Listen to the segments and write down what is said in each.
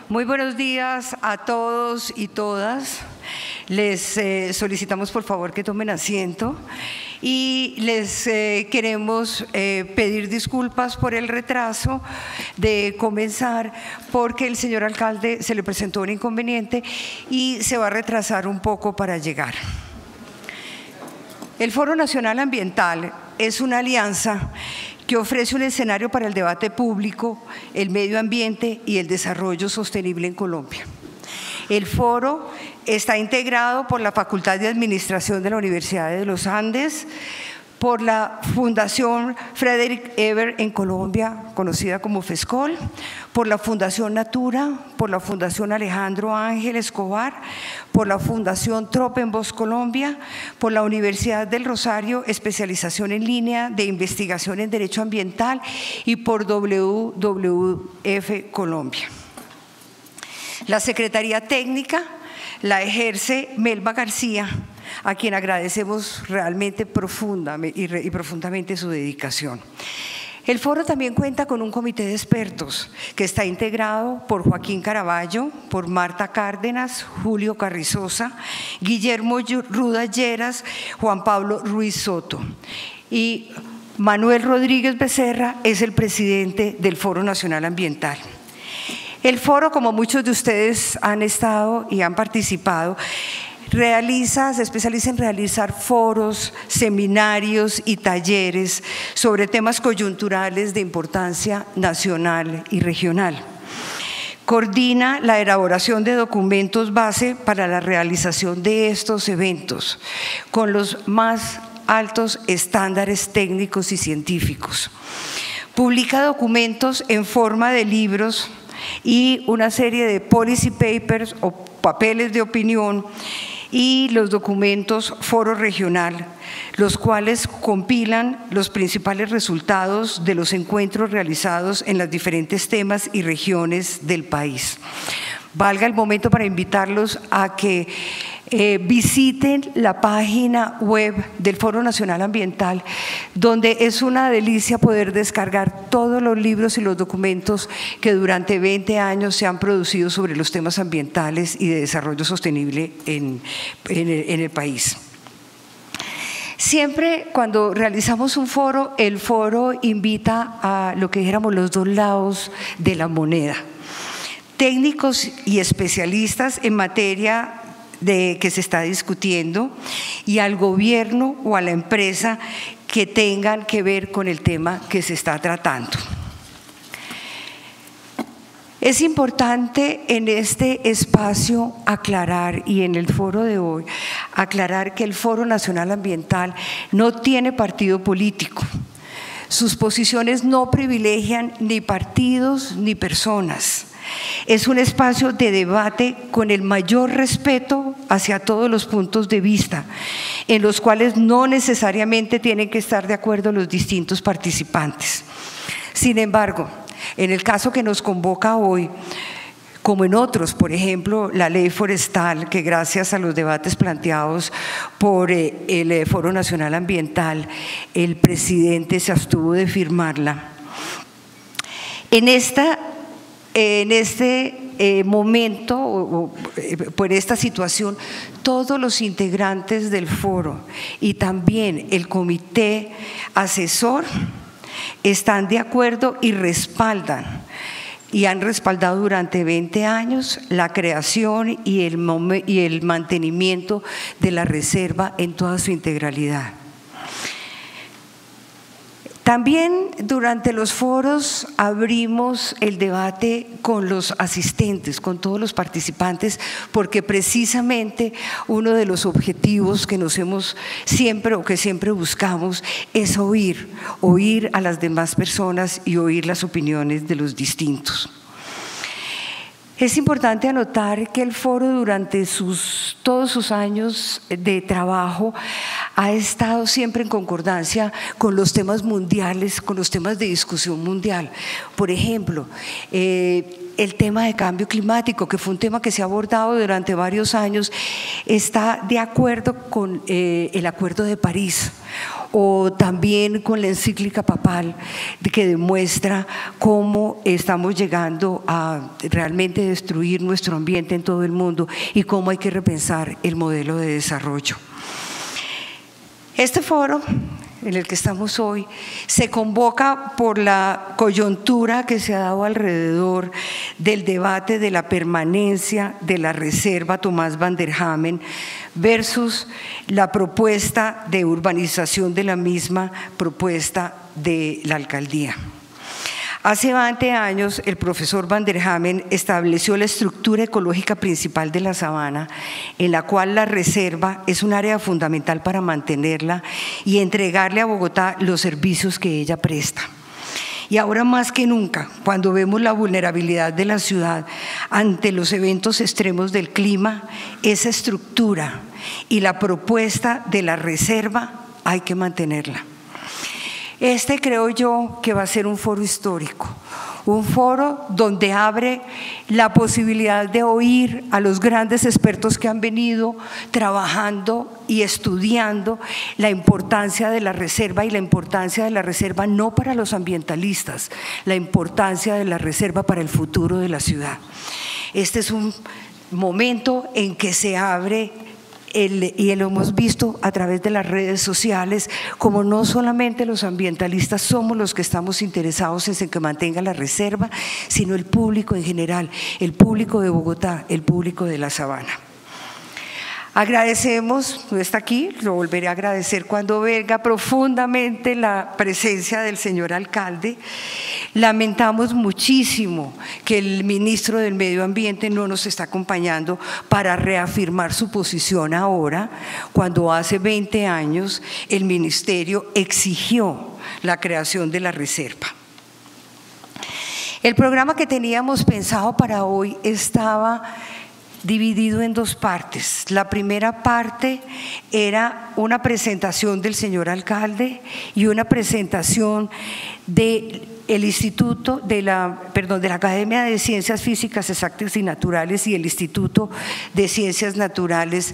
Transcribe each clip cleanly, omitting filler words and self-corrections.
Muy buenos días a todos y todas. Les solicitamos por favor que tomen asiento y les queremos pedir disculpas por el retraso de comenzar, porque el señor alcalde se le presentó un inconveniente y se va a retrasar un poco para llegar. El Foro Nacional Ambiental es una alianza que ofrece un escenario para el debate público, el medio ambiente y el desarrollo sostenible en Colombia. El foro está integrado por la Facultad de Administración de la Universidad de los Andes, por la Fundación Frederick Ebert en Colombia, conocida como FESCOL, por la Fundación Natura, por la Fundación Alejandro Ángel Escobar, por la Fundación Tropenbos Colombia, por la Universidad del Rosario, especialización en línea de investigación en Derecho Ambiental, y por WWF Colombia. La Secretaría Técnica la ejerce Melba García, a quien agradecemos realmente profundamente su dedicación. El foro también cuenta con un comité de expertos que está integrado por Joaquín Caraballo, por Marta Cárdenas, Julio Carrizosa, Guillermo Ruda Lleras, Juan Pablo Ruiz Soto. Y Manuel Rodríguez Becerra es el presidente del Foro Nacional Ambiental. El foro, como muchos de ustedes han estado y han participado, se especializa en realizar foros, seminarios y talleres sobre temas coyunturales de importancia nacional y regional. Coordina la elaboración de documentos base para la realización de estos eventos, con los más altos estándares técnicos y científicos. Publica documentos en forma de libros y una serie de policy papers o papeles de opinión, y los documentos Foro Regional, los cuales compilan los principales resultados de los encuentros realizados en los diferentes temas y regiones del país. Valga el momento para invitarlos a que visiten la página web del Foro Nacional Ambiental, donde es una delicia poder descargar todos los libros y los documentos que durante 20 años se han producido sobre los temas ambientales y de desarrollo sostenible en el país. Siempre cuando realizamos un foro, el foro invita a lo que dijéramos los dos lados de la moneda. Técnicos y especialistas en materia que se está discutiendo, y al gobierno o a la empresa que tengan que ver con el tema que se está tratando. Es importante en este espacio aclarar, y en el foro de hoy, aclarar que el Foro Nacional Ambiental no tiene partido político. Sus posiciones no privilegian ni partidos ni personas. Es un espacio de debate con el mayor respeto hacia todos los puntos de vista, en los cuales no necesariamente tienen que estar de acuerdo los distintos participantes. Sin embargo, en el caso que nos convoca hoy, como en otros, por ejemplo, la ley forestal, que gracias a los debates planteados por el Foro Nacional Ambiental, el presidente se abstuvo de firmarla. En este momento, por esta situación, todos los integrantes del foro y también el comité asesor están de acuerdo y respaldan, y han respaldado durante 20 años la creación y el mantenimiento de la reserva en toda su integralidad. También durante los foros abrimos el debate con los asistentes, con todos los participantes, porque precisamente uno de los objetivos que siempre buscamos es oír a las demás personas y oír las opiniones de los distintos. Es importante anotar que el foro durante todos sus años de trabajo ha estado siempre en concordancia con los temas mundiales, con los temas de discusión mundial. Por ejemplo, el tema de cambio climático, que fue un tema que se ha abordado durante varios años, está de acuerdo con el Acuerdo de París, o también con la encíclica papal que demuestra cómo estamos llegando a realmente destruir nuestro ambiente en todo el mundo y cómo hay que repensar el modelo de desarrollo. Este foro en el que estamos hoy se convoca por la coyuntura que se ha dado alrededor del debate de la permanencia de la reserva Tomás van der Hamen versus la propuesta de urbanización de la misma propuesta de la alcaldía. Hace 20 años, el profesor van der Hamen estableció la estructura ecológica principal de la sabana, en la cual la reserva es un área fundamental para mantenerla y entregarle a Bogotá los servicios que ella presta. Y ahora más que nunca, cuando vemos la vulnerabilidad de la ciudad ante los eventos extremos del clima, esa estructura y la propuesta de la reserva hay que mantenerla. Este creo yo que va a ser un foro histórico, un foro donde abre la posibilidad de oír a los grandes expertos que han venido trabajando y estudiando la importancia de la reserva y la importancia de la reserva no para los ambientalistas, la importancia de la reserva para el futuro de la ciudad. Este es un momento en que se abre y lo hemos visto a través de las redes sociales, como no solamente los ambientalistas somos los que estamos interesados en que mantenga la reserva, sino el público en general, el público de Bogotá, el público de la sabana. Agradecemos, no está aquí, lo volveré a agradecer cuando venga, profundamente la presencia del señor alcalde. Lamentamos muchísimo que el ministro del Medio Ambiente no nos está acompañando para reafirmar su posición ahora, cuando hace 20 años el ministerio exigió la creación de la reserva. El programa que teníamos pensado para hoy estaba dividido en dos partes. La primera parte era una presentación del señor alcalde y una presentación del Instituto de la Academia de Ciencias Físicas Exactas y Naturales y el Instituto de Ciencias Naturales,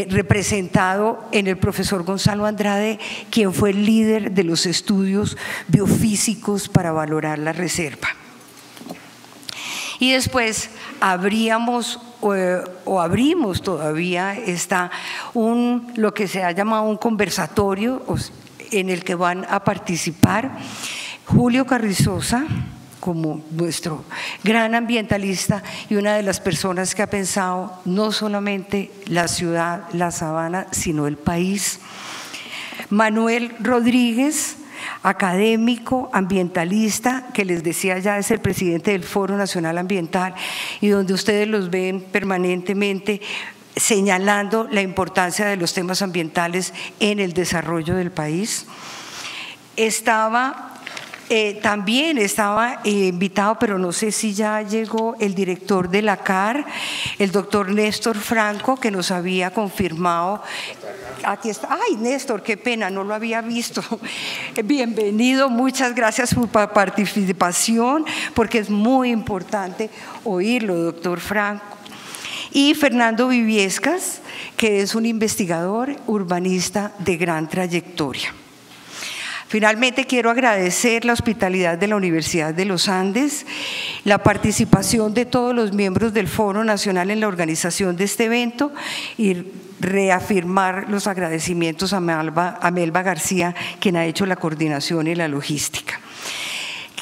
representado en el profesor Gonzalo Andrade, quien fue el líder de los estudios biofísicos para valorar la reserva. Y después abrimos todavía lo que se ha llamado un conversatorio en el que van a participar Julio Carrizosa, como nuestro gran ambientalista y una de las personas que ha pensado no solamente la ciudad, la sabana, sino el país. Manuel Rodríguez, académico, ambientalista, que les decía ya es el presidente del Foro Nacional Ambiental y donde ustedes los ven permanentemente señalando la importancia de los temas ambientales en el desarrollo del país. También estaba invitado, pero no sé si ya llegó, el director de la CAR, el doctor Néstor Franco, que nos había confirmado. Aquí está. Ay, Néstor, qué pena, no lo había visto. Bienvenido, muchas gracias por su participación, porque es muy importante oírlo, doctor Franco. Y Fernando Viviescas, que es un investigador urbanista de gran trayectoria. Finalmente, quiero agradecer la hospitalidad de la Universidad de los Andes, la participación de todos los miembros del Foro Nacional en la organización de este evento y reafirmar los agradecimientos a Melba García, quien ha hecho la coordinación y la logística.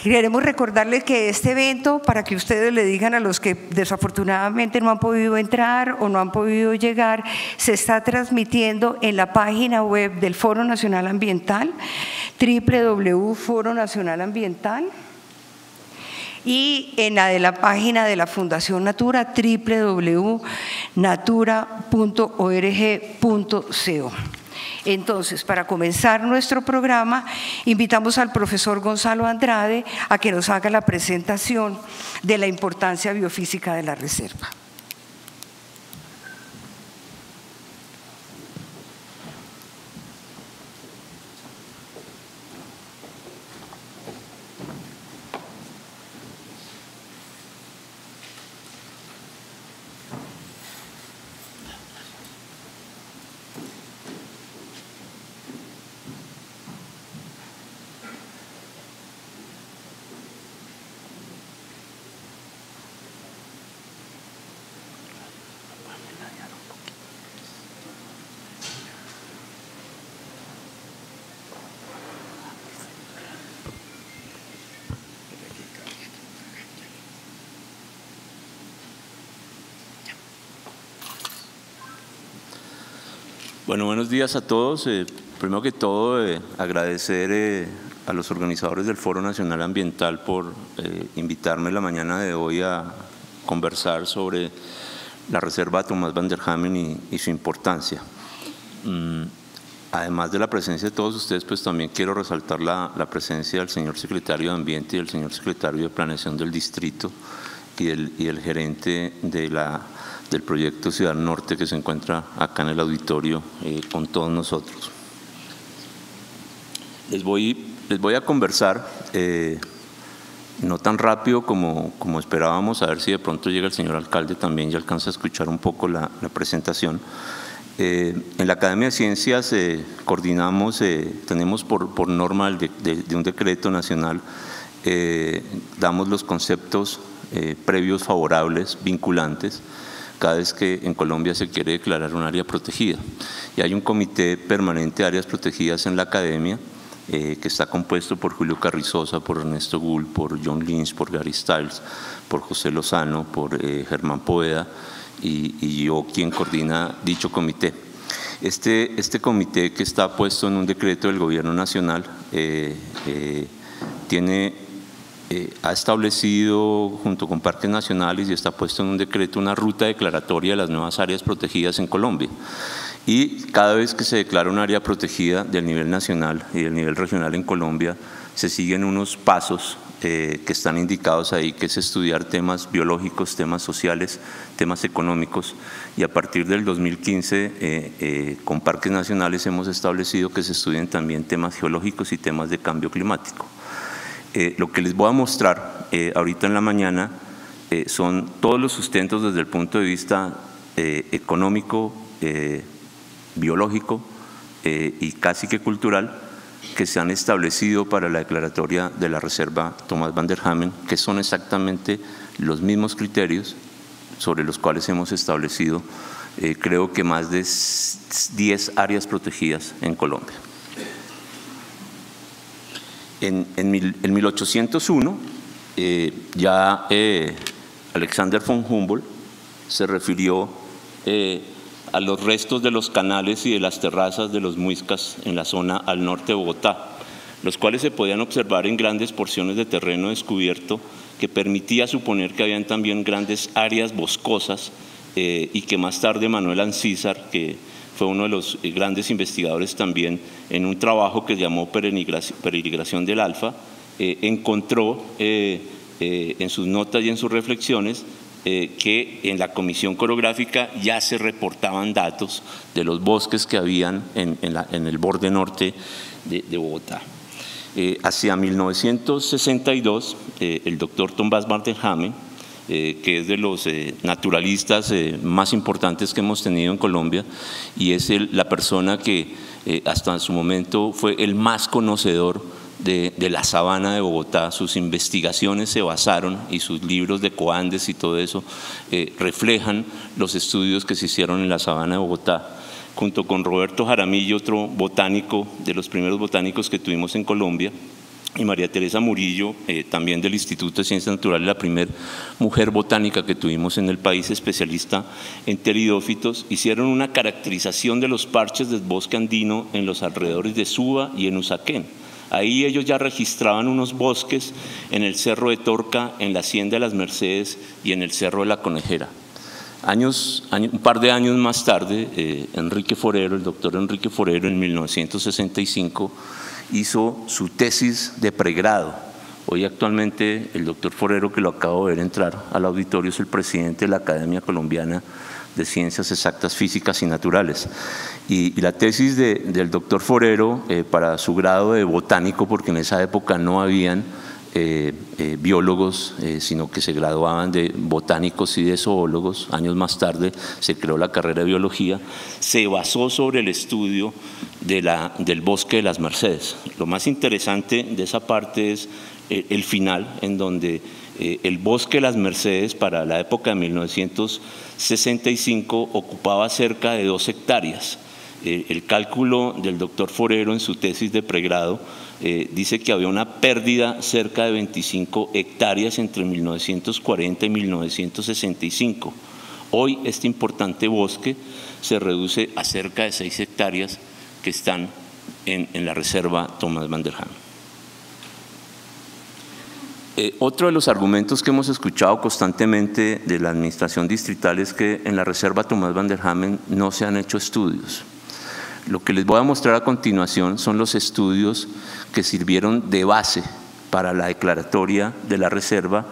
Queremos recordarles que este evento, para que ustedes le digan a los que desafortunadamente no han podido entrar o no han podido llegar, se está transmitiendo en la página web del Foro Nacional Ambiental, www.foronacionalambiental, y en la de la página de la Fundación Natura, www.natura.org.co. Entonces, para comenzar nuestro programa, invitamos al profesor Gonzalo Andrade a que nos haga la presentación de la importancia biofísica de la reserva. Bueno, buenos días a todos. Primero que todo, agradecer a los organizadores del Foro Nacional Ambiental por invitarme la mañana de hoy a conversar sobre la Reserva Tomás van der Hamen y su importancia. Además de la presencia de todos ustedes, pues también quiero resaltar la presencia del señor secretario de Ambiente y del señor secretario de Planeación del Distrito y el gerente del proyecto Ciudad Norte, que se encuentra acá en el auditorio con todos nosotros. Les voy a conversar, no tan rápido como esperábamos, a ver si de pronto llega el señor alcalde también y alcanza a escuchar un poco la presentación. En la Academia de Ciencias coordinamos, tenemos por norma de un decreto nacional, damos los conceptos previos favorables, vinculantes, cada vez que en Colombia se quiere declarar un área protegida. Y hay un comité permanente de áreas protegidas en la Academia, que está compuesto por Julio Carrizosa, por Ernesto Gull, por John Lynch, por Gary Stiles, por José Lozano, por Germán Poveda y yo, quien coordina dicho comité. Este comité, que está puesto en un decreto del Gobierno Nacional, ha establecido junto con Parques Nacionales y está puesto en un decreto una ruta declaratoria de las nuevas áreas protegidas en Colombia. Y cada vez que se declara un área protegida del nivel nacional y del nivel regional en Colombia, se siguen unos pasos que están indicados ahí, que es estudiar temas biológicos, temas sociales, temas económicos. Y a partir del 2015, con Parques Nacionales hemos establecido que se estudien también temas geológicos y temas de cambio climático. Lo que les voy a mostrar ahorita en la mañana son todos los sustentos desde el punto de vista económico, biológico y casi que cultural que se han establecido para la declaratoria de la Reserva Tomás van der Hamen, que son exactamente los mismos criterios sobre los cuales hemos establecido creo que más de 10 áreas protegidas en Colombia. En 1801 ya Alexander von Humboldt se refirió a los restos de los canales y de las terrazas de los muiscas en la zona al norte de Bogotá, los cuales se podían observar en grandes porciones de terreno descubierto que permitía suponer que habían también grandes áreas boscosas y que más tarde Manuel Ancísar, que fue uno de los grandes investigadores también en un trabajo que llamó Peregrinación del Alfa, encontró en sus notas y en sus reflexiones que en la comisión coreográfica ya se reportaban datos de los bosques que habían en el borde norte de Bogotá. Hacia 1962, el doctor Tomás van der Hamen, que es de los naturalistas más importantes que hemos tenido en Colombia y es la persona que hasta su momento fue el más conocedor de la sabana de Bogotá. Sus investigaciones se basaron y sus libros de Coandes y todo eso reflejan los estudios que se hicieron en la sabana de Bogotá. Junto con Roberto Jaramillo, otro botánico, de los primeros botánicos que tuvimos en Colombia, y María Teresa Murillo, también del Instituto de Ciencias Naturales, la primera mujer botánica que tuvimos en el país, especialista en pteridófitos, hicieron una caracterización de los parches del bosque andino en los alrededores de Suba y en Usaquén. Ahí ellos ya registraban unos bosques en el Cerro de Torca, en la Hacienda de las Mercedes y en el Cerro de la Conejera. Un par de años más tarde, Enrique Forero, el doctor Enrique Forero, en 1965, hizo su tesis de pregrado. Hoy actualmente el doctor Forero, que lo acabo de ver entrar al auditorio, es el presidente de la Academia Colombiana de Ciencias Exactas, Físicas y Naturales. Y la tesis del doctor Forero para su grado de botánico, porque en esa época no habían biólogos, sino que se graduaban de botánicos y de zoólogos. Años más tarde se creó la carrera de biología, se basó sobre el estudio del bosque de las Mercedes. Lo más interesante de esa parte es el final, en donde el bosque de las Mercedes para la época de 1965 ocupaba cerca de 2 hectáreas. El cálculo del doctor Forero en su tesis de pregrado dice que había una pérdida cerca de 25 hectáreas entre 1940 y 1965. Hoy este importante bosque se reduce a cerca de 6 hectáreas que están en la reserva Thomas van der Hamen. Otro de los argumentos que hemos escuchado constantemente de la administración distrital es que en la reserva Thomas van der Hamen no se han hecho estudios. Lo que les voy a mostrar a continuación son los estudios que sirvieron de base para la declaratoria de la reserva,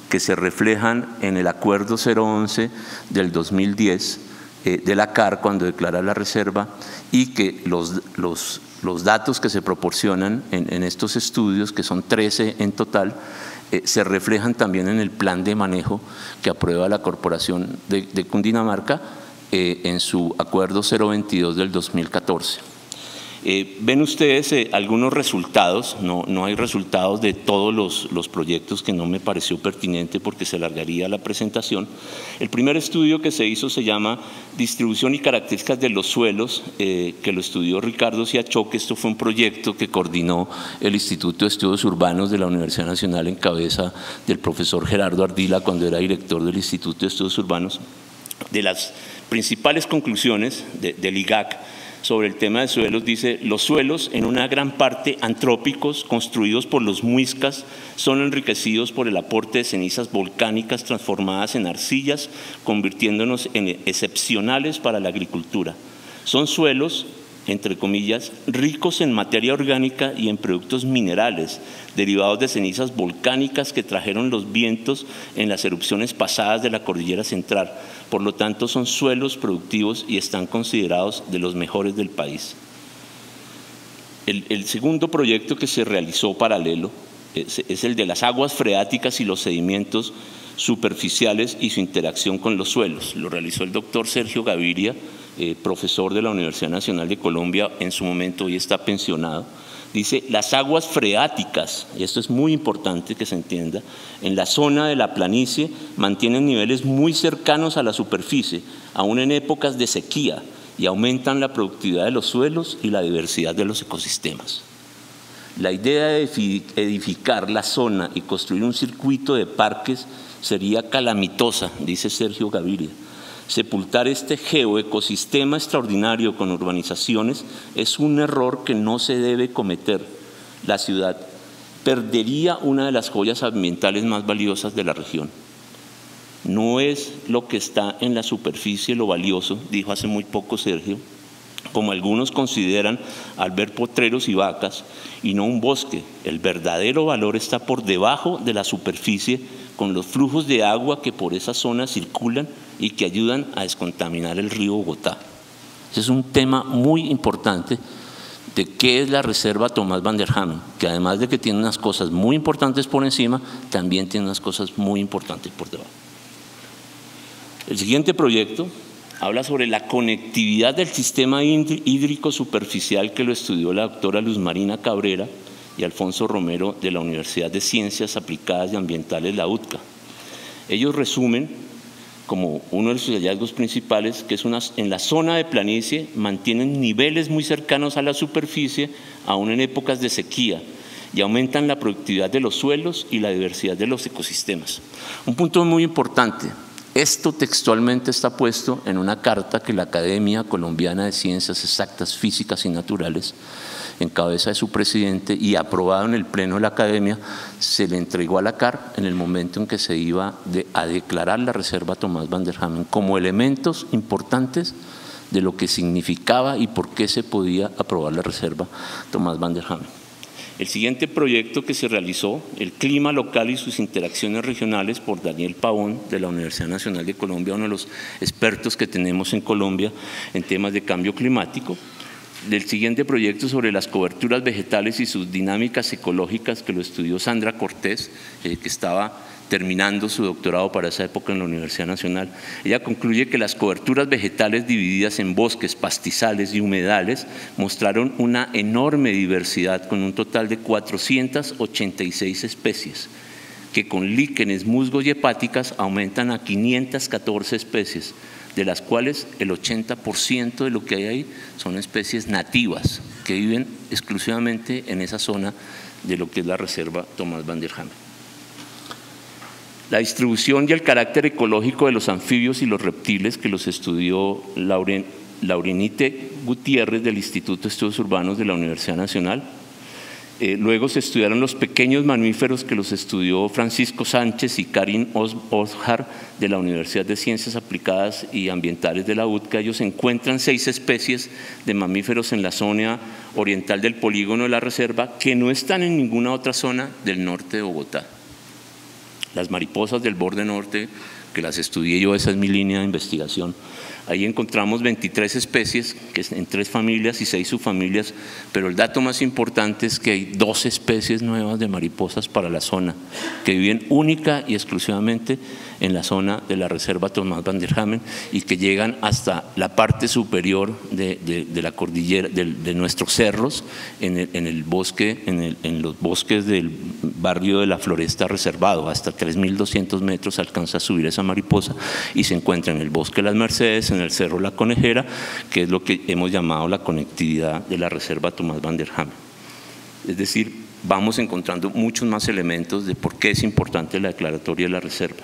que se reflejan en el Acuerdo 011 del 2010 de la CAR cuando declara la reserva, y que los datos que se proporcionan en estos estudios, que son 13 en total, se reflejan también en el plan de manejo que aprueba la Corporación de Cundinamarca en su Acuerdo 022 del 2014. Ven ustedes algunos resultados, no hay resultados de todos los proyectos, que no me pareció pertinente porque se alargaría la presentación. El primer estudio que se hizo se llama Distribución y características de los suelos, que lo estudió Ricardo Siachoque. Esto fue un proyecto que coordinó el Instituto de Estudios Urbanos de la Universidad Nacional en cabeza del profesor Gerardo Ardila cuando era director del Instituto de Estudios Urbanos. De las principales conclusiones del IGAC sobre el tema de suelos, dice: los suelos, en una gran parte antrópicos, construidos por los muiscas, son enriquecidos por el aporte de cenizas volcánicas transformadas en arcillas, convirtiéndonos en excepcionales para la agricultura. Son suelos, entre comillas, ricos en materia orgánica y en productos minerales, derivados de cenizas volcánicas que trajeron los vientos en las erupciones pasadas de la Cordillera Central. Por lo tanto, son suelos productivos y están considerados de los mejores del país. El segundo proyecto que se realizó paralelo es el de las aguas freáticas y los sedimentos superficiales y su interacción con los suelos. Lo realizó el doctor Sergio Gaviria, profesor de la Universidad Nacional de Colombia, en su momento hoy está pensionado. Dice: las aguas freáticas, y esto es muy importante que se entienda, en la zona de la planicie mantienen niveles muy cercanos a la superficie, aún en épocas de sequía, y aumentan la productividad de los suelos y la diversidad de los ecosistemas. La idea de edificar la zona y construir un circuito de parques sería calamitosa, dice Sergio Gaviria. Sepultar este geoecosistema extraordinario con urbanizaciones es un error que no se debe cometer. La ciudad perdería una de las joyas ambientales más valiosas de la región. No es lo que está en la superficie lo valioso, dijo hace muy poco Sergio, como algunos consideran al ver potreros y vacas, y no un bosque. El verdadero valor está por debajo de la superficie, con los flujos de agua que por esa zona circulan y que ayudan a descontaminar el río Bogotá. Ese es un tema muy importante de qué es la reserva Thomas van der Hamen, que además de que tiene unas cosas muy importantes por encima, también tiene unas cosas muy importantes por debajo. El siguiente proyecto habla sobre la conectividad del sistema hídrico superficial, que lo estudió la doctora Luz Marina Cabrera y Alfonso Romero de la Universidad de Ciencias Aplicadas y Ambientales, la UTCA. Ellos resumen como uno de sus hallazgos principales que en la zona de planicie mantienen niveles muy cercanos a la superficie, aún en épocas de sequía, y aumentan la productividad de los suelos y la diversidad de los ecosistemas. Un punto muy importante: esto textualmente está puesto en una carta que la Academia Colombiana de Ciencias Exactas, Físicas y Naturales, en cabeza de su presidente y aprobado en el Pleno de la Academia, se le entregó a la CAR en el momento en que se iba a declarar la reserva Thomas van der Hamen como elementos importantes de lo que significaba y por qué se podía aprobar la reserva Thomas van der Hamen. El siguiente proyecto que se realizó, el clima local y sus interacciones regionales, por Daniel Pavón de la Universidad Nacional de Colombia, uno de los expertos que tenemos en Colombia en temas de cambio climático. Del siguiente proyecto sobre las coberturas vegetales y sus dinámicas ecológicas, que lo estudió Sandra Cortés, que estaba terminando su doctorado para esa época en la Universidad Nacional. Ella concluye que las coberturas vegetales divididas en bosques, pastizales y humedales mostraron una enorme diversidad, con un total de 486 especies, que con líquenes, musgos y hepáticas aumentan a 514 especies, de las cuales el 80% de lo que hay ahí son especies nativas que viven exclusivamente en esa zona de lo que es la reserva Thomas van der Hamen. La distribución y el carácter ecológico de los anfibios y los reptiles, que los estudió Laurenite Gutiérrez del Instituto de Estudios Urbanos de la Universidad Nacional. Luego se estudiaron los pequeños mamíferos, que los estudió Francisco Sánchez y Karin Ozhar de la Universidad de Ciencias Aplicadas y Ambientales de la UTCA. Ellos encuentran 6 especies de mamíferos en la zona oriental del polígono de la reserva que no están en ninguna otra zona del norte de Bogotá. Las mariposas del borde norte, que las estudié yo, esa es mi línea de investigación. Ahí encontramos 23 especies en 3 familias y 6 subfamilias, pero el dato más importante es que hay 2 especies nuevas de mariposas para la zona, que viven única y exclusivamente en la zona de la reserva Tomás van der Hamen y que llegan hasta la parte superior de la cordillera, de nuestros cerros, en los bosques del barrio de la Floresta reservado. Hasta 3.200 metros alcanza a subir esa mariposa y se encuentra en el bosque de las Mercedes, en el cerro La Conejera, que es lo que hemos llamado la conectividad de la reserva Tomás van der Hamen. Es decir, vamos encontrando muchos más elementos de por qué es importante la declaratoria de la reserva.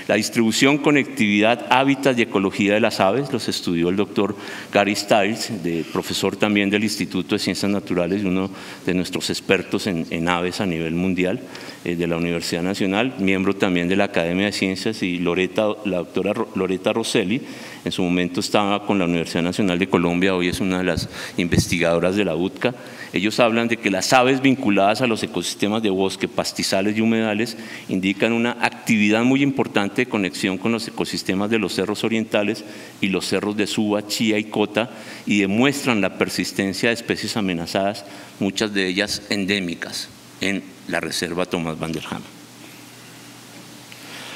La distribución, conectividad, hábitat y ecología de las aves los estudió el doctor Gary Stiles, profesor también del Instituto de Ciencias Naturales y uno de nuestros expertos en aves a nivel mundial de la Universidad Nacional, miembro también de la Academia de Ciencias, y la doctora Loreta Rosselli, en su momento estaba con la Universidad Nacional de Colombia, hoy es una de las investigadoras de la UTCA. Ellos hablan de que las aves vinculadas a los ecosistemas de bosque, pastizales y humedales indican una actividad muy importante de conexión con los ecosistemas de los cerros orientales y los cerros de Suba, Chía y Cota, y demuestran la persistencia de especies amenazadas, muchas de ellas endémicas, en la reserva Tomás van der Hamen.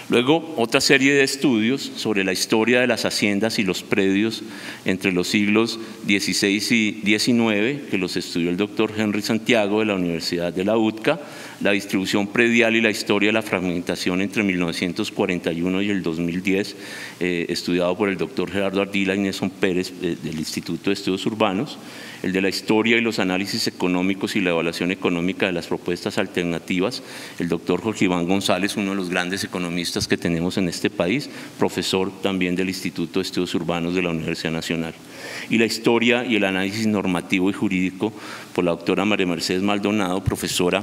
Luego, otra serie de estudios sobre la historia de las haciendas y los predios entre los siglos XVI y XIX, que los estudió el doctor Henry Santiago de la Universidad de la UTCA, la distribución predial y la historia de la fragmentación entre 1941 y el 2010, estudiado por el doctor Gerardo Ardila y Nelson Pérez del Instituto de Estudios Urbanos, el de la historia y los análisis económicos y la evaluación económica de las propuestas alternativas, el doctor Jorge Iván González, uno de los grandes economistas que tenemos en este país, profesor también del Instituto de Estudios Urbanos de la Universidad Nacional, y la historia y el análisis normativo y jurídico por la doctora María Mercedes Maldonado, profesora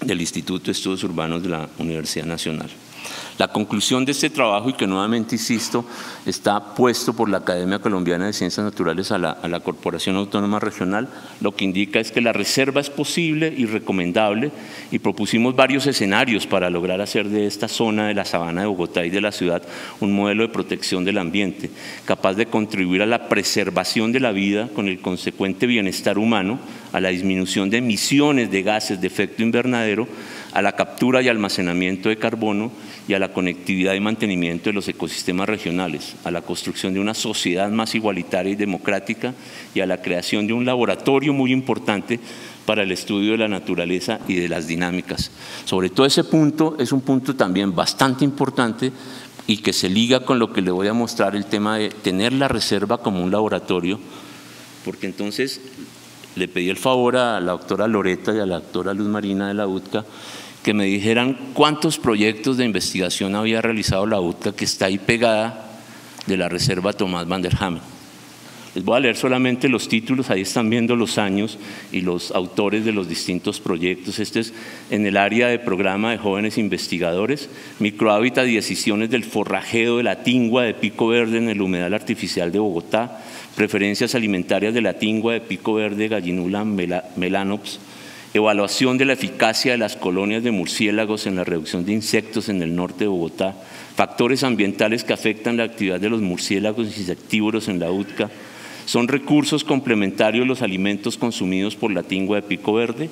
del Instituto de Estudios Urbanos de la Universidad Nacional. La conclusión de este trabajo, y que nuevamente insisto, está puesto por la Academia Colombiana de Ciencias Naturales a la Corporación Autónoma Regional, lo que indica es que la reserva es posible y recomendable, y propusimos varios escenarios para lograr hacer de esta zona de la sabana de Bogotá y de la ciudad un modelo de protección del ambiente, capaz de contribuir a la preservación de la vida con el consecuente bienestar humano, a la disminución de emisiones de gases de efecto invernadero, a la captura y almacenamiento de carbono y a la conectividad y mantenimiento de los ecosistemas regionales, a la construcción de una sociedad más igualitaria y democrática y a la creación de un laboratorio muy importante para el estudio de la naturaleza y de las dinámicas. Sobre todo ese punto es un punto también bastante importante y que se liga con lo que le voy a mostrar, el tema de tener la reserva como un laboratorio, porque entonces le pedí el favor a la doctora Loreta y a la doctora Luz Marina de la UTCA que me dijeran cuántos proyectos de investigación había realizado la UTCA, que está ahí pegada, de la reserva Tomás van der Hamen. Les voy a leer solamente los títulos, ahí están viendo los años y los autores de los distintos proyectos. Este es en el área de programa de jóvenes investigadores, microhábitat y decisiones del forrajeo de la tingua de pico verde en el humedal artificial de Bogotá, preferencias alimentarias de la tingua de pico verde Gallinula melanops, evaluación de la eficacia de las colonias de murciélagos en la reducción de insectos en el norte de Bogotá, factores ambientales que afectan la actividad de los murciélagos insectívoros en la UTCA, son recursos complementarios los alimentos consumidos por la tingua de pico verde,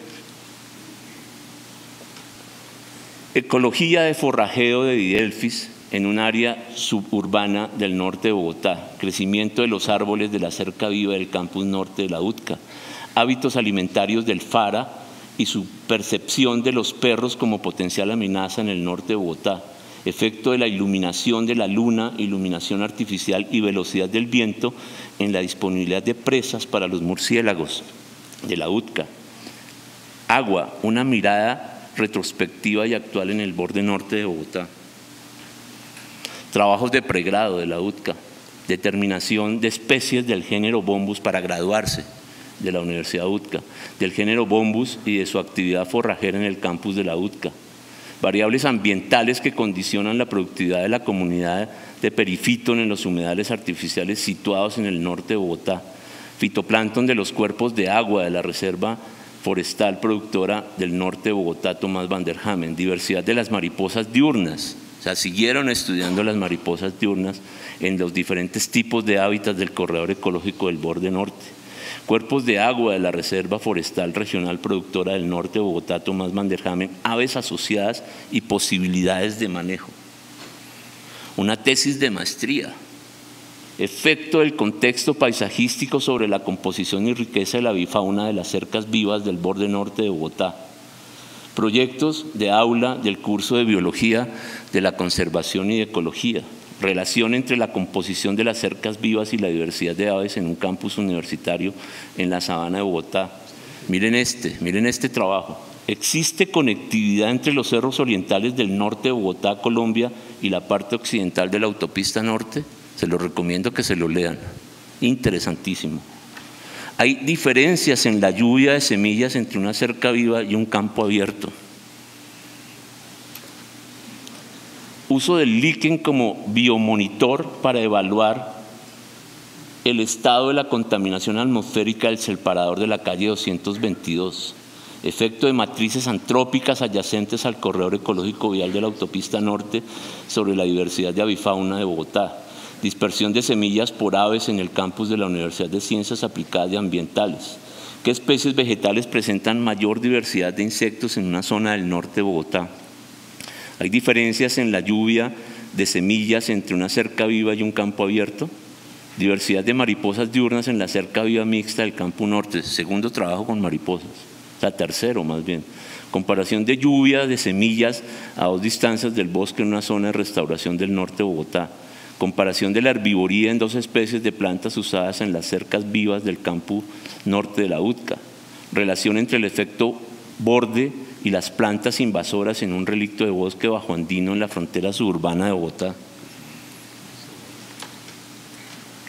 ecología de forrajeo de Didelphis en un área suburbana del norte de Bogotá, crecimiento de los árboles de la cerca viva del campus norte de la UTCA, hábitos alimentarios del Fara y su percepción de los perros como potencial amenaza en el norte de Bogotá, efecto de la iluminación de la luna, iluminación artificial y velocidad del viento en la disponibilidad de presas para los murciélagos de la UTCA, agua, una mirada retrospectiva y actual en el borde norte de Bogotá, trabajos de pregrado de la UTCA, determinación de especies del género Bombus para graduarse de la Universidad UTCA, del género Bombus y de su actividad forrajera en el campus de la UTCA, variables ambientales que condicionan la productividad de la comunidad de perifitón en los humedales artificiales situados en el norte de Bogotá, fitoplancton de los cuerpos de agua de la Reserva Forestal Productora del Norte de Bogotá, Tomás van der Hamen, diversidad de las mariposas diurnas, o sea, siguieron estudiando las mariposas diurnas en los diferentes tipos de hábitats del corredor ecológico del borde norte, cuerpos de agua de la Reserva Forestal Regional Productora del Norte de Bogotá, Tomás van der Hamen, aves asociadas y posibilidades de manejo. Una tesis de maestría, efecto del contexto paisajístico sobre la composición y riqueza de la avifauna de las cercas vivas del borde norte de Bogotá. Proyectos de aula del curso de Biología de la Conservación y de Ecología. Relación entre la composición de las cercas vivas y la diversidad de aves en un campus universitario en la sabana de Bogotá. Miren este trabajo. ¿Existe conectividad entre los cerros orientales del norte de Bogotá, Colombia, y la parte occidental de la autopista norte? Se los recomiendo que se lo lean. Interesantísimo. Hay diferencias en la lluvia de semillas entre una cerca viva y un campo abierto. Uso del líquen como biomonitor para evaluar el estado de la contaminación atmosférica del separador de la calle 222. Efecto de matrices antrópicas adyacentes al corredor ecológico vial de la autopista norte sobre la diversidad de avifauna de Bogotá. Dispersión de semillas por aves en el campus de la Universidad de Ciencias Aplicadas y Ambientales. ¿Qué especies vegetales presentan mayor diversidad de insectos en una zona del norte de Bogotá? ¿Hay diferencias en la lluvia de semillas entre una cerca viva y un campo abierto? Diversidad de mariposas diurnas en la cerca viva mixta del campo norte. Segundo trabajo con mariposas. O sea, tercero más bien. Comparación de lluvia de semillas a 2 distancias del bosque en una zona de restauración del norte de Bogotá. Comparación de la herbivoría en 2 especies de plantas usadas en las cercas vivas del campo norte de la UTCA. Relación entre el efecto borde y las plantas invasoras en un relicto de bosque bajo andino en la frontera suburbana de Bogotá.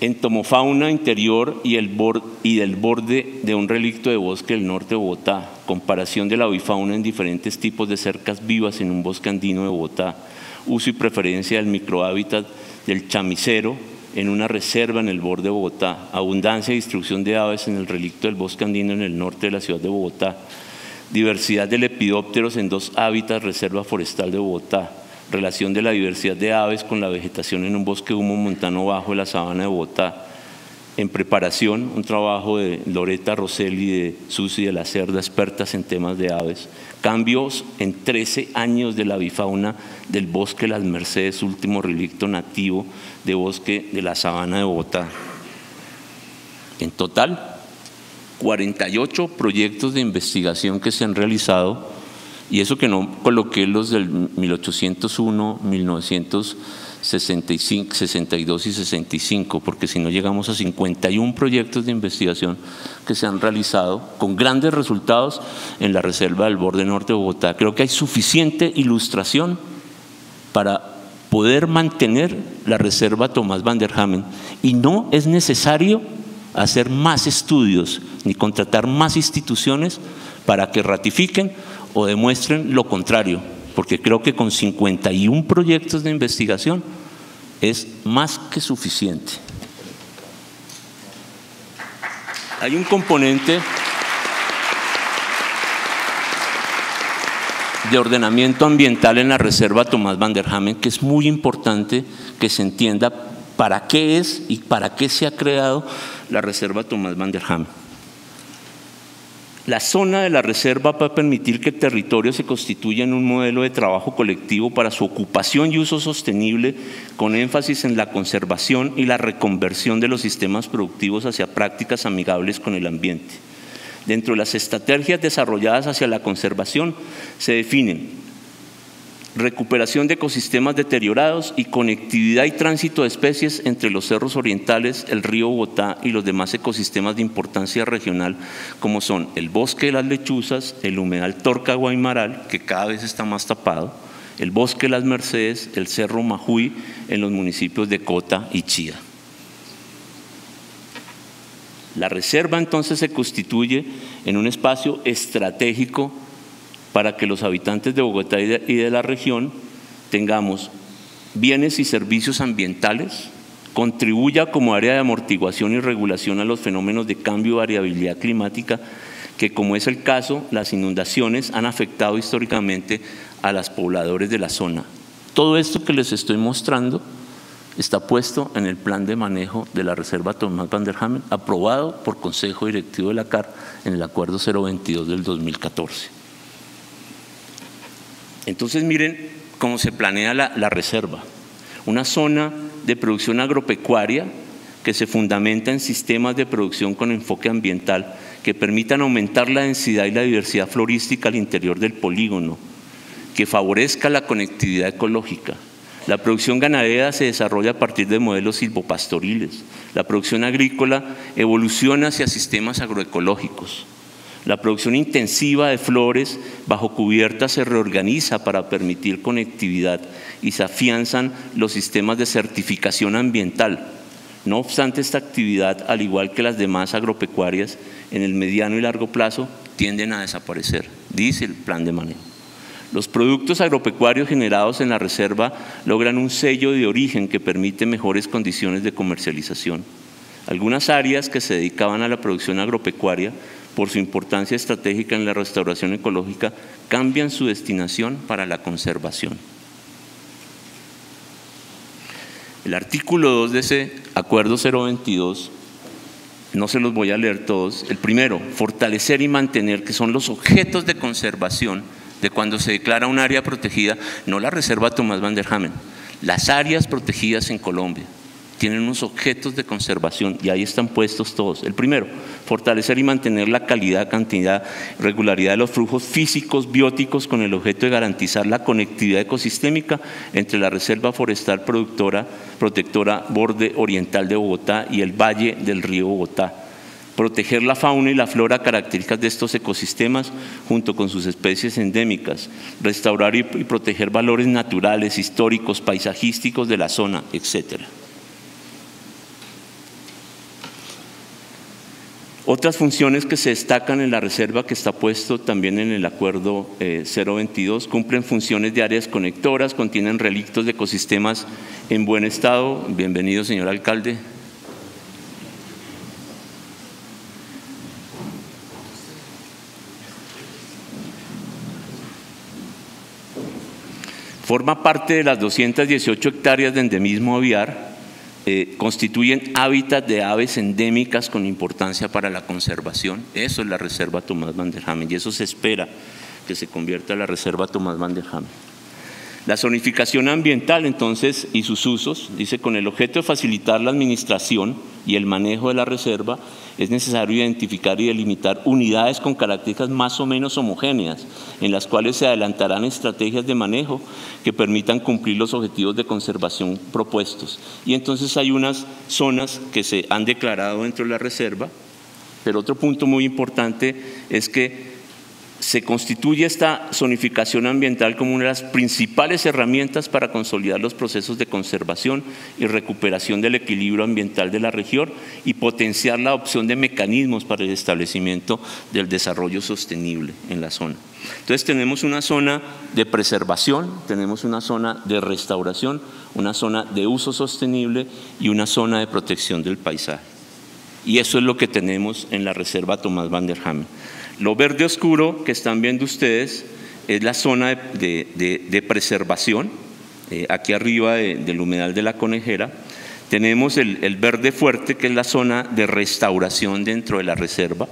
Entomofauna interior y del borde de un relicto de bosque del norte de Bogotá. Comparación de la avifauna en diferentes tipos de cercas vivas en un bosque andino de Bogotá. Uso y preferencia del microhábitat del chamicero en una reserva en el borde de Bogotá. Abundancia y distribución de aves en el relicto del bosque andino en el norte de la ciudad de Bogotá. Diversidad de lepidópteros en 2 hábitats, Reserva Forestal de Bogotá. Relación de la diversidad de aves con la vegetación en un bosque humo montano bajo de la sabana de Bogotá. En preparación, un trabajo de Loreta Rosell y de Susi de la Cerda, expertas en temas de aves. Cambios en 13 años de la avifauna del bosque Las Mercedes, último relicto nativo de bosque de la sabana de Bogotá. En total, 48 proyectos de investigación que se han realizado, y eso que no coloqué los del 1801, 1965, 62 y 65, porque si no llegamos a 51 proyectos de investigación que se han realizado con grandes resultados en la Reserva del Borde Norte de Bogotá. Creo que hay suficiente ilustración para poder mantener la Reserva Tomás van der Hamen, y no es necesario hacer más estudios ni contratar más instituciones para que ratifiquen o demuestren lo contrario, porque creo que con 51 proyectos de investigación es más que suficiente. Hay un componente de ordenamiento ambiental en la Reserva Tomás van der Hamen que es muy importante que se entienda para qué es y para qué se ha creado la Reserva Tomás van der Hamen. La zona de la reserva va a permitir que el territorio se constituya en un modelo de trabajo colectivo para su ocupación y uso sostenible, con énfasis en la conservación y la reconversión de los sistemas productivos hacia prácticas amigables con el ambiente. Dentro de las estrategias desarrolladas hacia la conservación se definen recuperación de ecosistemas deteriorados y conectividad y tránsito de especies entre los cerros orientales, el río Bogotá y los demás ecosistemas de importancia regional, como son el bosque de las lechuzas, el humedal Torca Guaymaral, que cada vez está más tapado, el Bosque Las Mercedes, el Cerro Majuy en los municipios de Cota y Chía. La reserva entonces se constituye en un espacio estratégico para que los habitantes de Bogotá y de la región tengamos bienes y servicios ambientales, contribuya como área de amortiguación y regulación a los fenómenos de cambio y variabilidad climática que, como es el caso, las inundaciones han afectado históricamente a los pobladores de la zona. Todo esto que les estoy mostrando está puesto en el plan de manejo de la Reserva Tomás Van der Hamen, aprobado por Consejo Directivo de la CAR en el Acuerdo 022 del 2014. Entonces miren cómo se planea la reserva. Una zona de producción agropecuaria que se fundamenta en sistemas de producción con enfoque ambiental que permitan aumentar la densidad y la diversidad florística al interior del polígono, que favorezca la conectividad ecológica. La producción ganadera se desarrolla a partir de modelos silvopastoriles. La producción agrícola evoluciona hacia sistemas agroecológicos. La producción intensiva de flores bajo cubierta se reorganiza para permitir conectividad y se afianzan los sistemas de certificación ambiental. No obstante, esta actividad, al igual que las demás agropecuarias, en el mediano y largo plazo tienden a desaparecer, dice el plan de manejo. Los productos agropecuarios generados en la reserva logran un sello de origen que permite mejores condiciones de comercialización. Algunas áreas que se dedicaban a la producción agropecuaria, por su importancia estratégica en la restauración ecológica, cambian su destinación para la conservación. El artículo 2 de ese Acuerdo 022, no se los voy a leer todos. El primero, fortalecer y mantener, que son los objetos de conservación de cuando se declara un área protegida, no la Reserva Tomás Van der Hamen, las áreas protegidas en Colombia tienen unos objetos de conservación y ahí están puestos todos. El primero, fortalecer y mantener la calidad, cantidad, regularidad de los flujos físicos, bióticos, con el objeto de garantizar la conectividad ecosistémica entre la Reserva Forestal Protectora Borde Oriental de Bogotá y el Valle del Río Bogotá. Proteger la fauna y la flora características de estos ecosistemas junto con sus especies endémicas, restaurar y proteger valores naturales, históricos, paisajísticos de la zona, etc. Otras funciones que se destacan en la reserva, que está puesto también en el Acuerdo 022, cumplen funciones de áreas conectoras, contienen relictos de ecosistemas en buen estado. Bienvenido, señor alcalde. Forma parte de las 218 hectáreas de endemismo aviar. Constituyen hábitat de aves endémicas con importancia para la conservación. Eso es la Reserva Tomás Van der Hamen y eso se espera que se convierta en la Reserva Tomás Van der Hamen. La zonificación ambiental, entonces, y sus usos, dice, con el objeto de facilitar la administración y el manejo de la reserva, es necesario identificar y delimitar unidades con características más o menos homogéneas, en las cuales se adelantarán estrategias de manejo que permitan cumplir los objetivos de conservación propuestos. Y entonces hay unas zonas que se han declarado dentro de la reserva, pero otro punto muy importante es que se constituye esta zonificación ambiental como una de las principales herramientas para consolidar los procesos de conservación y recuperación del equilibrio ambiental de la región y potenciar la adopción de mecanismos para el establecimiento del desarrollo sostenible en la zona. Entonces tenemos una zona de preservación, tenemos una zona de restauración, una zona de uso sostenible y una zona de protección del paisaje. Y eso es lo que tenemos en la Reserva Tomás Van der Hamen. Lo verde oscuro que están viendo ustedes es la zona de preservación, aquí arriba del humedal de la Conejera. Tenemos el verde fuerte, que es la zona de restauración dentro de la reserva.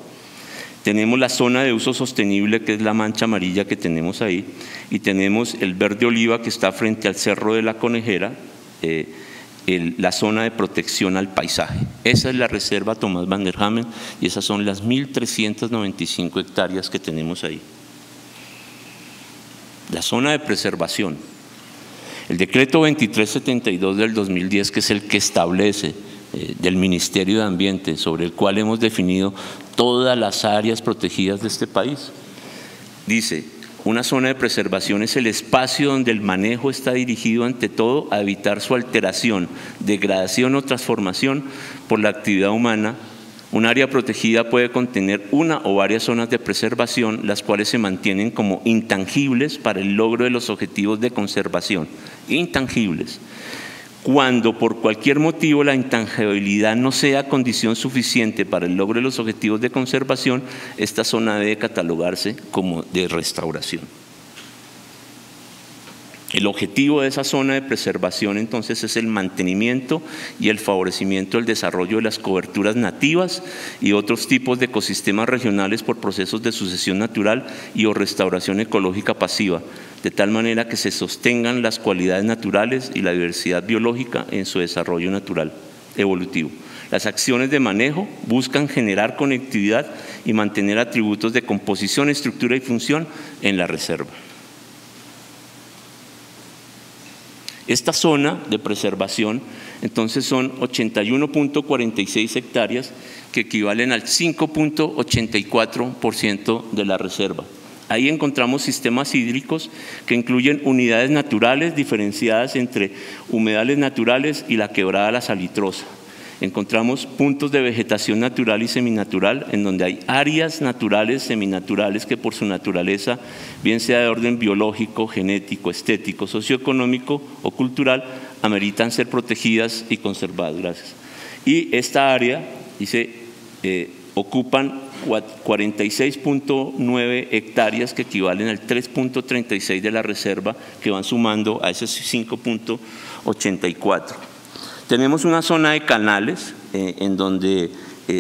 Tenemos la zona de uso sostenible, que es la mancha amarilla que tenemos ahí. Y tenemos el verde oliva, que está frente al Cerro de la Conejera, la zona de protección al paisaje. Esa es la Reserva Tomás Van der Hamen y esas son las 1.395 hectáreas que tenemos ahí. La zona de preservación. El decreto 2372 del 2010, que es el que establece del Ministerio de Ambiente, sobre el cual hemos definido todas las áreas protegidas de este país, dice: Una zona de preservación es el espacio donde el manejo está dirigido ante todo a evitar su alteración, degradación o transformación por la actividad humana. Un área protegida puede contener una o varias zonas de preservación, las cuales se mantienen como intangibles para el logro de los objetivos de conservación. Intangibles. Cuando por cualquier motivo la intangibilidad no sea condición suficiente para el logro de los objetivos de conservación, esta zona debe catalogarse como de restauración. El objetivo de esa zona de preservación entonces es el mantenimiento y el favorecimiento del desarrollo de las coberturas nativas y otros tipos de ecosistemas regionales por procesos de sucesión natural y o restauración ecológica pasiva, de tal manera que se sostengan las cualidades naturales y la diversidad biológica en su desarrollo natural evolutivo. Las acciones de manejo buscan generar conectividad y mantener atributos de composición, estructura y función en la reserva. Esta zona de preservación entonces son 81.46 hectáreas que equivalen al 5.84% de la reserva. Ahí encontramos sistemas hídricos que incluyen unidades naturales diferenciadas entre humedales naturales y la quebrada La Salitrosa. Encontramos puntos de vegetación natural y seminatural en donde hay áreas naturales, seminaturales que por su naturaleza, bien sea de orden biológico, genético, estético, socioeconómico o cultural, ameritan ser protegidas y conservadas. Gracias. Y esta área, dice, ocupan 46.9 hectáreas que equivalen al 3.36 de la reserva, que van sumando a ese 5.84. Tenemos una zona de canales en donde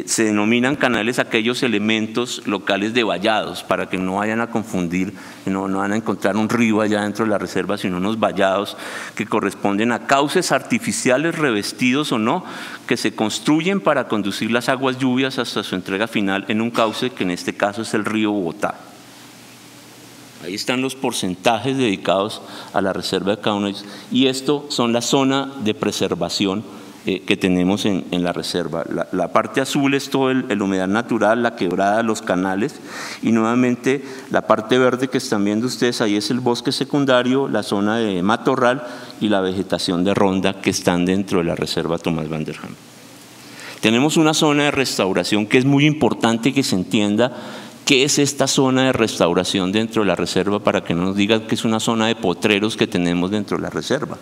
se denominan canales aquellos elementos locales de vallados, para que no vayan a confundir, no van a encontrar un río allá dentro de la reserva, sino unos vallados que corresponden a cauces artificiales revestidos o no, que se construyen para conducir las aguas lluvias hasta su entrega final en un cauce que en este caso es el río Bogotá. Ahí están los porcentajes dedicados a la reserva de cada uno de ellos. Y esto son la zona de preservación que tenemos en la reserva. La parte azul es todo el humedal natural, la quebrada, los canales, y nuevamente la parte verde que están viendo ustedes ahí es el bosque secundario, la zona de matorral y la vegetación de ronda que están dentro de la reserva Thomas van der Ham. Tenemos una zona de restauración que es muy importante que se entienda. ¿Qué es esta zona de restauración dentro de la reserva? Para que no nos digan que es una zona de potreros que tenemos dentro de la reserva.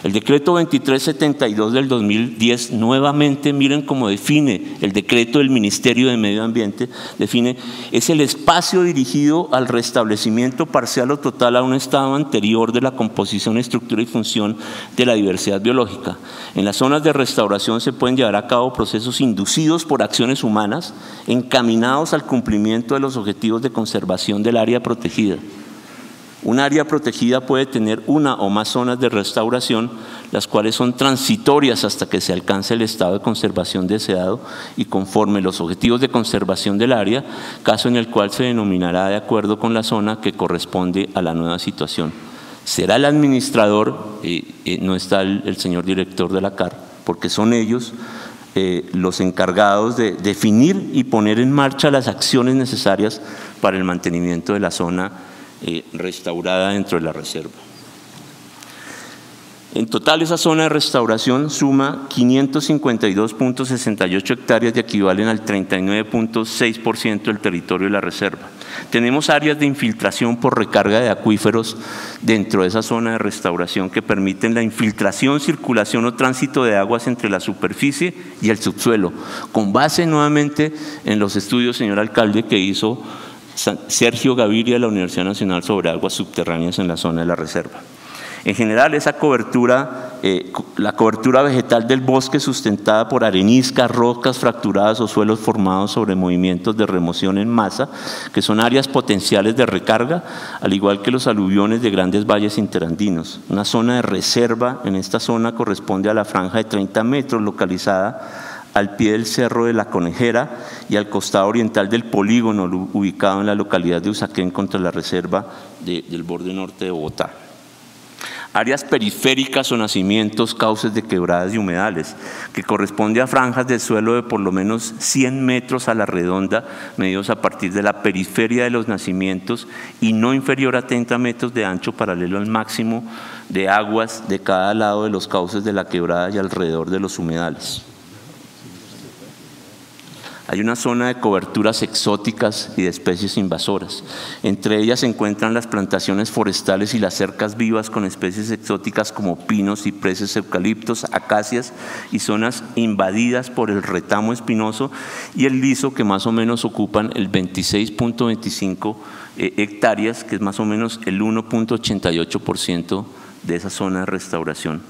El decreto 2372 del 2010, nuevamente miren cómo define el decreto del Ministerio de Medio Ambiente, define, es el espacio dirigido al restablecimiento parcial o total a un estado anterior de la composición, estructura y función de la diversidad biológica. En las zonas de restauración se pueden llevar a cabo procesos inducidos por acciones humanas encaminados al cumplimiento de los objetivos de conservación del área protegida. Un área protegida puede tener una o más zonas de restauración, las cuales son transitorias hasta que se alcance el estado de conservación deseado y conforme los objetivos de conservación del área, caso en el cual se denominará de acuerdo con la zona que corresponde a la nueva situación. Será el administrador, no está el señor director de la CAR, porque son ellos los encargados de definir y poner en marcha las acciones necesarias para el mantenimiento de la zona restaurada dentro de la reserva. En total, esa zona de restauración suma 552.68 hectáreas y equivalen al 39.6% del territorio de la reserva. Tenemos áreas de infiltración por recarga de acuíferos dentro de esa zona de restauración que permiten la infiltración, circulación o tránsito de aguas entre la superficie y el subsuelo, con base nuevamente en los estudios, señor alcalde, que hizo Sergio Gaviria de la Universidad Nacional sobre aguas subterráneas en la zona de la reserva. En general, esa cobertura, la cobertura vegetal del bosque sustentada por areniscas, rocas fracturadas o suelos formados sobre movimientos de remoción en masa, que son áreas potenciales de recarga, al igual que los aluviones de grandes valles interandinos. Una zona de reserva en esta zona corresponde a la franja de 30 metros localizada al pie del Cerro de la Conejera y al costado oriental del polígono ubicado en la localidad de Usaquén contra la reserva del borde norte de Bogotá. áreas periféricas o nacimientos, cauces de quebradas y humedales, que corresponde a franjas de suelo de por lo menos 100 metros a la redonda, medidos a partir de la periferia de los nacimientos y no inferior a 30 metros de ancho, paralelo al máximo de aguas de cada lado de los cauces de la quebrada y alrededor de los humedales. Hay una zona de coberturas exóticas y de especies invasoras. Entre ellas se encuentran las plantaciones forestales y las cercas vivas con especies exóticas como pinos, cipreses, eucaliptos, acacias y zonas invadidas por el retamo espinoso y el liso, que más o menos ocupan el 26.25 hectáreas, que es más o menos el 1.88% de esa zona de restauración.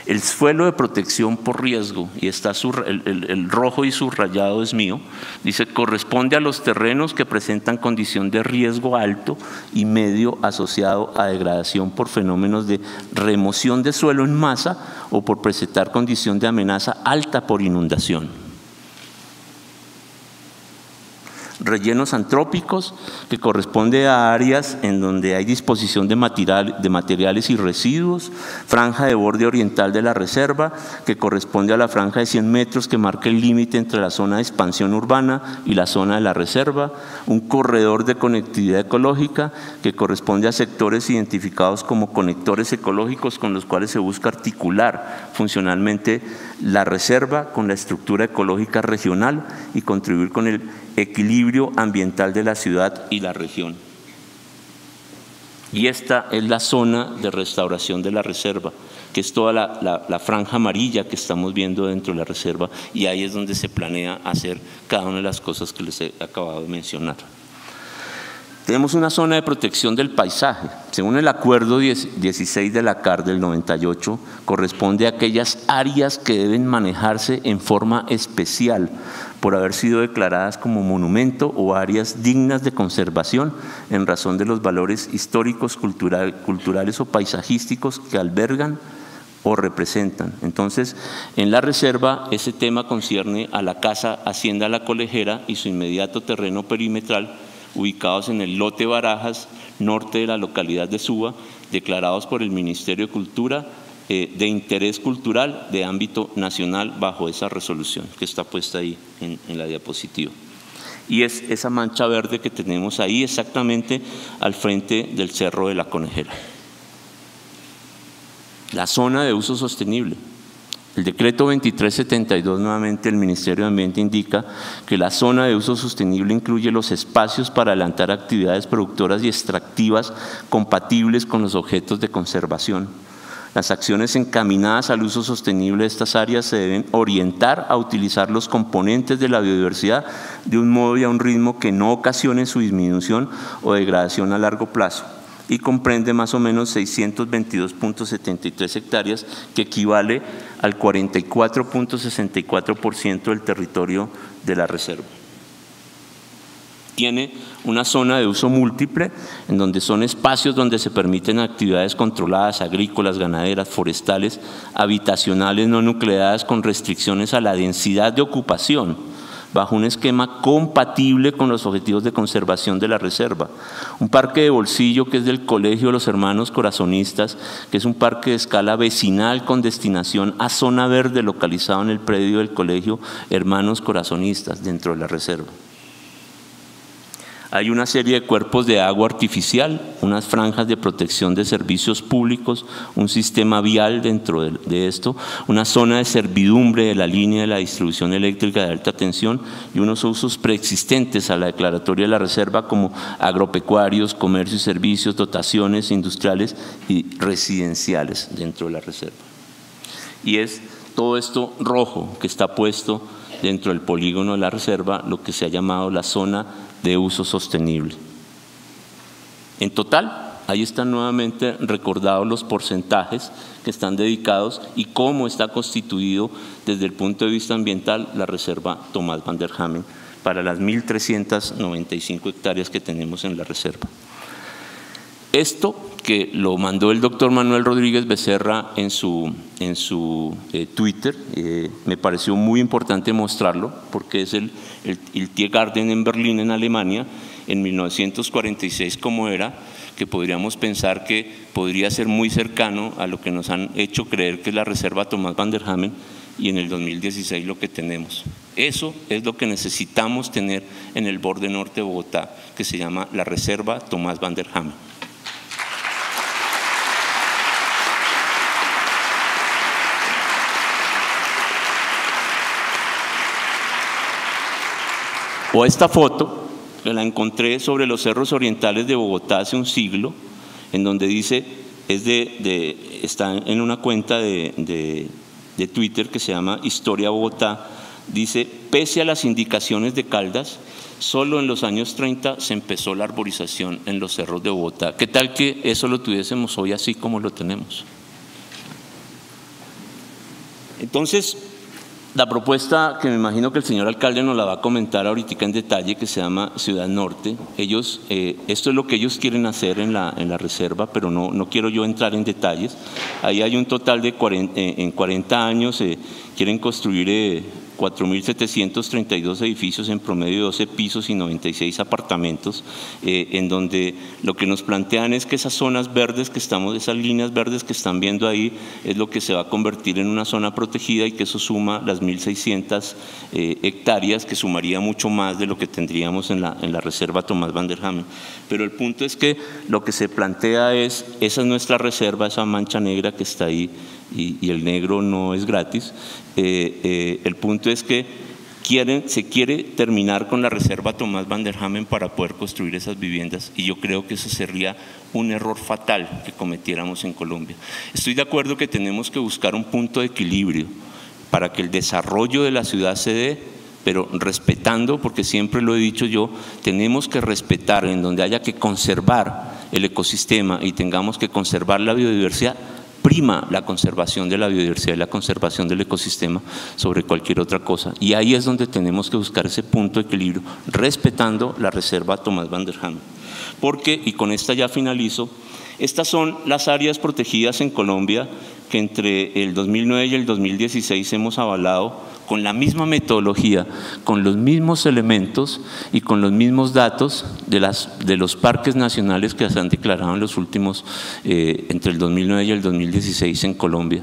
El suelo de protección por riesgo, y está el rojo y subrayado es mío, dice, corresponde a los terrenos que presentan condición de riesgo alto y medio asociado a degradación por fenómenos de remoción de suelo en masa o por presentar condición de amenaza alta por inundación. Rellenos antrópicos, que corresponde a áreas en donde hay disposición de materiales y residuos. Franja de borde oriental de la reserva, que corresponde a la franja de 100 metros que marca el límite entre la zona de expansión urbana y la zona de la reserva. Un corredor de conectividad ecológica, que corresponde a sectores identificados como conectores ecológicos con los cuales se busca articular funcionalmente la reserva con la estructura ecológica regional y contribuir con el equilibrio ambiental de la ciudad y la región. Y esta es la zona de restauración de la reserva, que es toda la franja amarilla que estamos viendo dentro de la reserva, y ahí es donde se planea hacer cada una de las cosas que les he acabado de mencionar. Tenemos una zona de protección del paisaje. Según el acuerdo 16 de la CAR del 98, corresponde a aquellas áreas que deben manejarse en forma especial por haber sido declaradas como monumento o áreas dignas de conservación en razón de los valores históricos, culturales o paisajísticos que albergan o representan. Entonces, en la reserva, ese tema concierne a la Casa Hacienda La Colejera y su inmediato terreno perimetral, ubicados en el lote Barajas, norte de la localidad de Suba, declarados por el Ministerio de Cultura de interés cultural de ámbito nacional bajo esa resolución que está puesta ahí en la diapositiva. Y es esa mancha verde que tenemos ahí exactamente al frente del Cerro de la Conejera. La zona de uso sostenible. El decreto 2372, nuevamente el Ministerio de Ambiente indica que la zona de uso sostenible incluye los espacios para adelantar actividades productoras y extractivas compatibles con los objetos de conservación. Las acciones encaminadas al uso sostenible de estas áreas se deben orientar a utilizar los componentes de la biodiversidad de un modo y a un ritmo que no ocasione su disminución o degradación a largo plazo, y comprende más o menos 622.73 hectáreas, que equivale al 44.64% del territorio de la reserva. Tiene una zona de uso múltiple, en donde son espacios donde se permiten actividades controladas, agrícolas, ganaderas, forestales, habitacionales no nucleadas, con restricciones a la densidad de ocupación, bajo un esquema compatible con los objetivos de conservación de la reserva. Un parque de bolsillo que es del Colegio de los Hermanos Corazonistas, que es un parque de escala vecinal con destinación a zona verde, localizado en el predio del Colegio Hermanos Corazonistas dentro de la reserva. Hay una serie de cuerpos de agua artificial, unas franjas de protección de servicios públicos, un sistema vial dentro de esto, una zona de servidumbre de la línea de la distribución eléctrica de alta tensión y unos usos preexistentes a la declaratoria de la reserva como agropecuarios, comercio y servicios, dotaciones industriales y residenciales dentro de la reserva. Y es todo esto rojo que está puesto dentro del polígono de la reserva, lo que se ha llamado la zona de uso sostenible. En total, ahí están nuevamente recordados los porcentajes que están dedicados y cómo está constituido desde el punto de vista ambiental la reserva Tomás Van der Hamen para las 1.395 hectáreas que tenemos en la reserva. Esto que lo mandó el doctor Manuel Rodríguez Becerra en su Twitter, me pareció muy importante mostrarlo, porque es el Tiergarten en Berlín, en Alemania, en 1946 como era, que podríamos pensar que podría ser muy cercano a lo que nos han hecho creer que es la reserva Tomás van der Hamen, y en el 2016 lo que tenemos. Eso es lo que necesitamos tener en el borde norte de Bogotá, que se llama la reserva Tomás van der Hamen. O esta foto, que la encontré sobre los cerros orientales de Bogotá hace un siglo, en donde dice, está en una cuenta de Twitter que se llama Historia Bogotá, dice: pese a las indicaciones de Caldas, solo en los años 30 se empezó la arborización en los cerros de Bogotá. ¿Qué tal que eso lo tuviésemos hoy así como lo tenemos? Entonces, la propuesta, que me imagino que el señor alcalde nos la va a comentar ahorita en detalle, que se llama Ciudad Norte, esto es lo que ellos quieren hacer en la reserva, pero no quiero yo entrar en detalles. Ahí hay un total de 40 años, quieren construir 4.732 edificios en promedio de 12 pisos y 96 apartamentos, en donde lo que nos plantean es que esas zonas verdes esas líneas verdes que están viendo ahí, es lo que se va a convertir en una zona protegida, y que eso suma las 1.600 hectáreas, que sumaría mucho más de lo que tendríamos en la reserva Tomás van der Hamen. Pero el punto es que lo que se plantea esa es nuestra reserva, esa mancha negra que está ahí, y el negro no es gratis. El punto es que se quiere terminar con la reserva Tomás van der Hamen para poder construir esas viviendas, y yo creo que eso sería un error fatal que cometiéramos en Colombia. Estoy de acuerdo que tenemos que buscar un punto de equilibrio para que el desarrollo de la ciudad se dé, pero respetando, porque siempre lo he dicho yo, tenemos que respetar en donde haya que conservar el ecosistema y tengamos que conservar la biodiversidad. Prima la conservación de la biodiversidad y la conservación del ecosistema sobre cualquier otra cosa, y ahí es donde tenemos que buscar ese punto de equilibrio, respetando la reserva Tomás van der Hamen. Porque, y con esta ya finalizo, estas son las áreas protegidas en Colombia que entre el 2009 y el 2016 hemos avalado con la misma metodología, con los mismos elementos y con los mismos datos de los parques nacionales que se han declarado en los últimos, entre el 2009 y el 2016 en Colombia,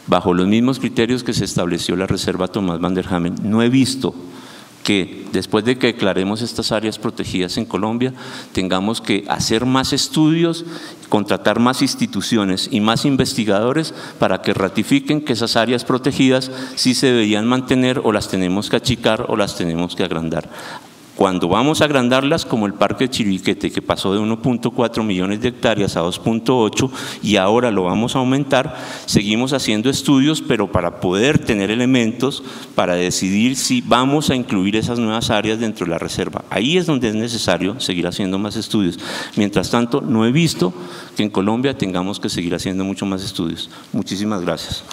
bajo los mismos criterios que se estableció la reserva Tomás van der Hamen. No he visto que después de que declaremos estas áreas protegidas en Colombia tengamos que hacer más estudios, contratar más instituciones y más investigadores para que ratifiquen que esas áreas protegidas sí se deberían mantener, o las tenemos que achicar o las tenemos que agrandar. Cuando vamos a agrandarlas, como el Parque de Chiribiquete, que pasó de 1.4 millones de hectáreas a 2.8 y ahora lo vamos a aumentar, seguimos haciendo estudios, pero para poder tener elementos para decidir si vamos a incluir esas nuevas áreas dentro de la reserva. Ahí es donde es necesario seguir haciendo más estudios. Mientras tanto, no he visto que en Colombia tengamos que seguir haciendo mucho más estudios. Muchísimas gracias.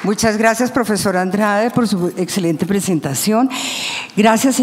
Muchas gracias, profesor Andrade, por su excelente presentación. Gracias, señor.